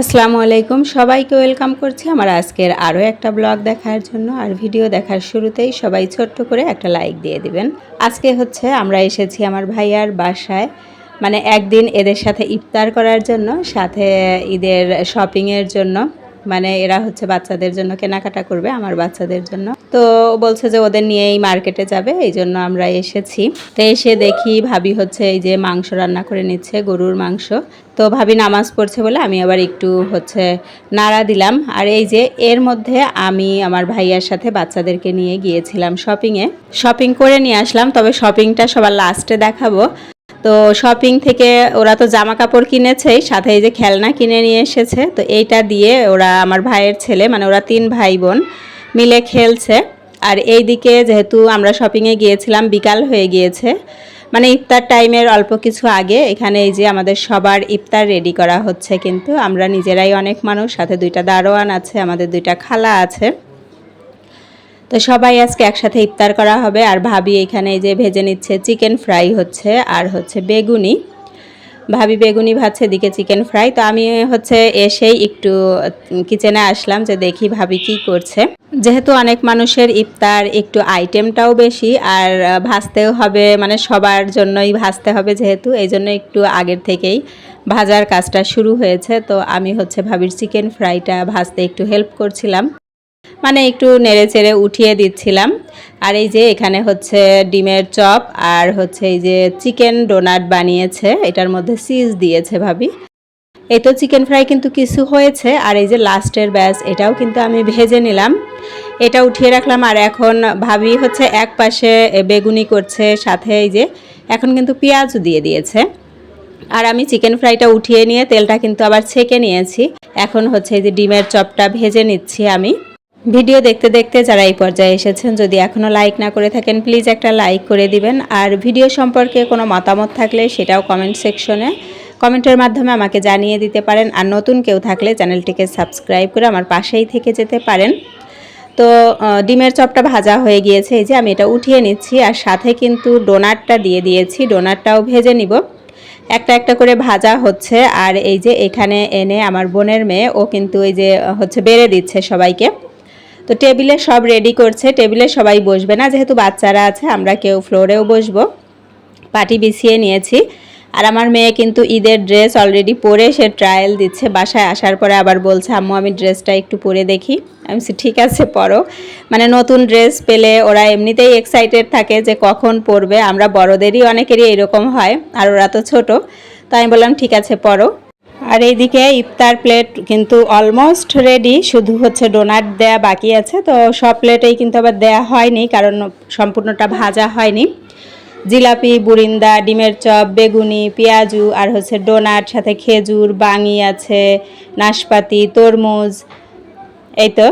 আসসালামু আলাইকুম, সবাইকে ওয়েলকাম করছি আমার আজকের আরও একটা ব্লগ দেখার জন্য। আর ভিডিও দেখার শুরুতেই সবাই ছোট্ট করে একটা লাইক দিয়ে দিবেন। আজকে হচ্ছে আমরা এসেছি আমার ভাইয়ার বাসায়, মানে একদিন এদের সাথে ইফতার করার জন্য, সাথে ঈদের শপিংয়ের জন্য। মানে এরা হচ্ছে বাচ্চাদের জন্য কেনাকাটা করবে, আমার বাচ্চাদের জন্য। তো বলছে যে ওদের নিয়েই মার্কেটে যাবে, এই জন্য আমরা এসেছি। তো এসে দেখি ভাবি হচ্ছে এই যে মাংস রান্না করে নিচ্ছে, গরুর মাংস। তো ভাবি নামাজ পড়ছে বলে আমি আবার একটু হচ্ছে নাড়া দিলাম। আর এই যে এর মধ্যে আমি আমার ভাইয়ার সাথে বাচ্চাদেরকে নিয়ে গিয়েছিলাম শপিং করে নিয়ে আসলাম, তবে শপিংটা সবার লাস্টে দেখাবো। তো শপিং থেকে ওরা তো জামা কাপড় কিনেছেই, সাথে এই যে খেলনা কিনে নিয়ে এসেছে। তো এইটা দিয়ে ওরা, আমার ভাইয়ের ছেলে, মানে ওরা 3 ভাই বোন মিলে খেলছে। আর এই দিকে যেহেতু আমরা শপিংয়ে গিয়েছিলাম, বিকাল হয়ে গিয়েছে, মানে ইফতার টাইমের অল্প কিছু আগে। এখানে এই যে আমাদের সবার ইফতার রেডি করা হচ্ছে, কিন্তু আমরা নিজেরাই অনেক মানুষ, সাথে 2টা দারোয়ান আছে, আমাদের 2টা খালা আছে। তো সবাই আজকে একসাথে ইফতার করা হবে। আর ভাবি এখানে এই যে ভেজে নিচ্ছে, চিকেন ফ্রাই হচ্ছে, আর হচ্ছে বেগুনি। ভাবি বেগুনি ভাজছে, এদিকে চিকেন ফ্রাই। তো আমি হচ্ছে এসেই একটু কিচেনে আসলাম যে দেখি ভাবি কি করছে। যেহেতু অনেক মানুষের ইফতার, একটু আইটেমটাও বেশি, আর ভাজতেও হবে, মানে সবার জন্যই ভাজতে হবে যেহেতু, এই জন্য একটু আগের থেকেই ভাজার কাজটা শুরু হয়েছে। তো আমি হচ্ছে ভাবির চিকেন ফ্রাইটা ভাজতে একটু হেল্প করছিলাম, মানে একটু নেড়ে চেড়ে উঠিয়ে দিচ্ছিলাম। আর এই যে এখানে হচ্ছে ডিমের চপ, আর হচ্ছে এই যে চিকেন ডোনাট বানিয়েছে, এটার মধ্যে চিজ দিয়েছে ভাবি। এই তো চিকেন ফ্রাই কিন্তু কিছু হয়েছে। আর এই যে লাস্টের ব্যাচ, এটাও কিন্তু আমি ভেজে নিলাম, এটা উঠিয়ে রাখলাম। আর এখন ভাবি হচ্ছে এক পাশে বেগুনি করছে, সাথে এই যে এখন কিন্তু পেঁয়াজও দিয়ে দিয়েছে। আর আমি চিকেন ফ্রাইটা উঠিয়ে নিয়ে তেলটা কিন্তু আবার ছেঁকে নিয়েছি। এখন হচ্ছে এই যে ডিমের চপটা ভেজে নিচ্ছি আমি। ভিডিও দেখতে দেখতে যারা এই পর্যায়ে এসেছেন, যদি এখনও লাইক না করে থাকেন, প্লিজ একটা লাইক করে দিবেন। আর ভিডিও সম্পর্কে কোনো মতামত থাকলে সেটাও কমেন্ট সেকশনে কমেন্টের মাধ্যমে আমাকে জানিয়ে দিতে পারেন। আর নতুন কেউ থাকলে চ্যানেলটিকে সাবস্ক্রাইব করে আমার পাশেই থেকে যেতে পারেন। তো ডিমের চপটা ভাজা হয়ে গিয়েছে, এই যে আমি এটা উঠিয়ে নিচ্ছি। আর সাথে কিন্তু ডোনাটটা দিয়ে দিয়েছি, ডোনাটটাও ভেজে নিব। একটা একটা করে ভাজা হচ্ছে। আর এই যে এখানে এনে আমার বোনের মেয়ে, ও কিন্তু এই যে হচ্ছে বেড়ে দিচ্ছে সবাইকে। তো টেবিলে সব রেডি করছে, টেবিলে সবাই বসবে না, যেহেতু বাচ্চারা আছে, আমরা কেউ ফ্লোরেও বসবো। পাটি বিছিয়ে নিয়েছি। আর আমার মেয়ে কিন্তু ঈদের ড্রেস অলরেডি পরে সে ট্রায়াল দিচ্ছে, বাসায় আসার পরে আবার বলছে আম্মু আমি ড্রেসটা একটু পরে দেখি। আমি বলছি ঠিক আছে পরো। মানে নতুন ড্রেস পেলে ওরা এমনিতেই এক্সাইটেড থাকে যে কখন পরবে। আমরা বড়দেরই অনেকেরই এরকম হয়, আর ওরা তো ছোট। তো আমি বললাম ঠিক আছে পরো। আর এইদিকে ইফতার প্লেট কিন্তু অলমোস্ট রেডি, শুধু হচ্ছে ডোনাট দেয়া বাকি আছে। তো সব প্লেটেই কিন্তু আবার দেয়া হয়নি, কারণ সম্পূর্ণটা ভাজা হয়নি। জিলাপি, বুরিন্দা, ডিমের চপ, বেগুনি, পেঁয়াজু, আর হচ্ছে ডোনাট, সাথে খেজুর, বাঙি আছে, নাশপাতি, তরমুজ। এই তো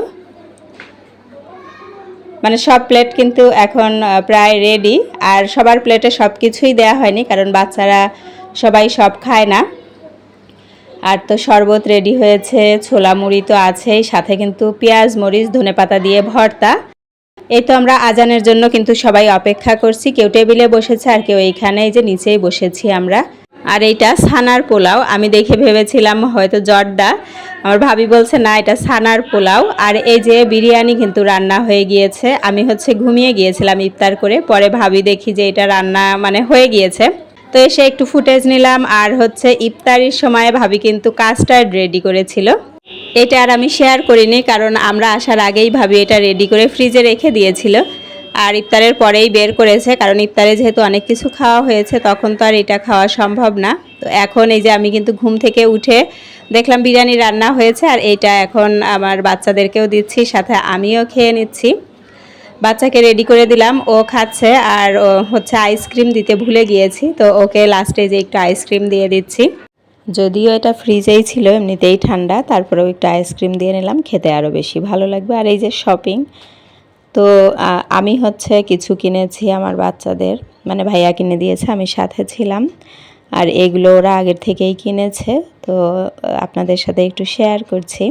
মানে সব প্লেট কিন্তু এখন প্রায় রেডি। আর সবার প্লেটে সব কিছুই দেওয়া হয়নি, কারণ বাচ্চারা সবাই সব খায় না। আর তো শরবত রেডি হয়েছে, ছোলা মুড়ি তো আছেই, সাথে কিন্তু পেঁয়াজ মরিচ ধনেপাতা দিয়ে ভর্তা। এই তো আমরা আজানের জন্য কিন্তু সবাই অপেক্ষা করছি, কেউ টেবিলে বসেছে আর কেউ এইখানে যে নিচেই বসেছি আমরা। আর এইটা ছানার পোলাও, আমি দেখে ভেবেছিলাম হয়তো জর্দা, আমার ভাবি বলছে না এটা ছানার পোলাও। আর এই যে বিরিয়ানি কিন্তু রান্না হয়ে গিয়েছে। আমি হচ্ছে ঘুমিয়ে গিয়েছিলাম ইফতার করে, পরে ভাবি দেখি যে এটা রান্না মানে হয়ে গিয়েছে। তো এসে একটু ফুটেজ নিলাম। আর হচ্ছে ইফতারির সময় ভাবি কিন্তু কাস্টার্ড রেডি করেছিল, এটা আর আমি শেয়ার করিনি, কারণ আমরা আসার আগেই ভাবি এটা রেডি করে ফ্রিজে রেখে দিয়েছিল। আর ইফতারের পরেই বের করেছে, কারণ ইফতারে যেহেতু অনেক কিছু খাওয়া হয়েছে, তখন তো আর এটা খাওয়া সম্ভব না। তো এখন এই যে আমি কিন্তু ঘুম থেকে উঠে দেখলাম বিরিয়ানি রান্না হয়েছে, আর এইটা এখন আমার বাচ্চাদেরকেও দিচ্ছি, সাথে আমিও খেয়ে নিচ্ছি। বাচ্চাকে রেডি করে দিলাম, ও খাচ্ছে। আর ও হচ্ছে আইসক্রিম দিতে ভুলে গিয়েছি, তো ওকে লাস্টে যে একটু আইসক্রিম দিয়ে দিচ্ছি। যদিও এটা ফ্রিজেই ছিল, এমনিতেই ঠান্ডা, তারপরেও একটু আইসক্রিম দিয়ে নিলাম, খেতে আরও বেশি ভালো লাগবে। আর এই যে শপিং, তো আমি হচ্ছে কিছু কিনেছি আমার বাচ্চাদের, মানে ভাইয়া কিনে দিয়েছে, আমি সাথে ছিলাম। আর এগুলো ওরা আগের থেকেই কিনেছে, তো আপনাদের সাথে একটু শেয়ার করছি।